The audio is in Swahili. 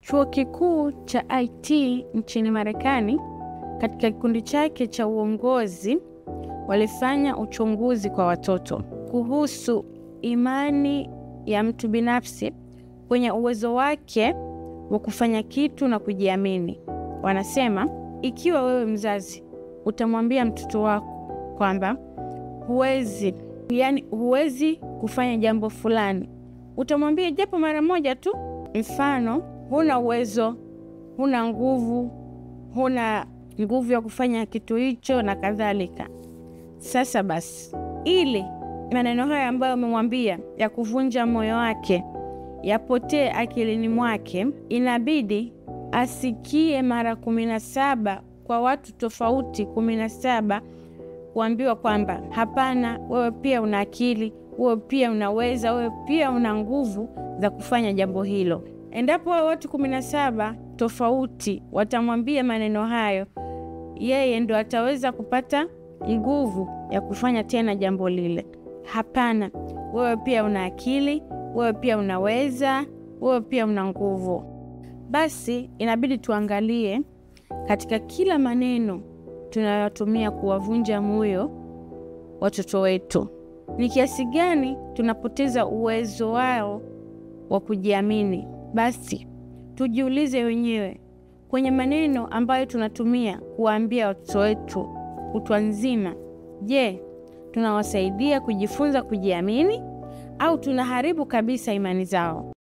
Chuo kikuu cha IT nchini Marekani katika kikundi chake cha uongozi walifanya uchunguzi kwa watoto kuhusu imani ya mtu binafsi kwenye uwezo wake wa kufanya kitu na kujiamini. Wanasema, ikiwa wewe mzazi utamwambia mtoto wako kwamba huwezi kufanya jambo fulani, utamwambia japo mara moja tu, mfano, huna uwezo, huna nguvu ya kufanya kitu hicho na kadhalika. Sasa basi, ili maneno haya ambayo umemwambia ya kuvunja moyo wake yapotee akilini mwake, inabidi asikie mara 17 kwa watu tofauti 17 kuambiwa kwamba hapana, wewe pia una akili, wewe pia unaweza, wewe pia una nguvu za kufanya jambo hilo. Endapo watu 17 tofauti watamwambia maneno hayo, yeye ndo ataweza kupata nguvu ya kufanya tena jambo lile. Hapana, wewe pia una akili, wewe pia unaweza, wewe pia una nguvu. Basi inabidi tuangalie katika kila maneno tunayotumia kuwavunja moyo watoto wetu, ni kiasi gani tunapoteza uwezo wao wa kujiamini. Basi tujiulize wenyewe, kwenye maneno ambayo tunatumia kuwaambia watoto wetu kutwa nzima, je, tunawasaidia kujifunza kujiamini au tunaharibu kabisa imani zao?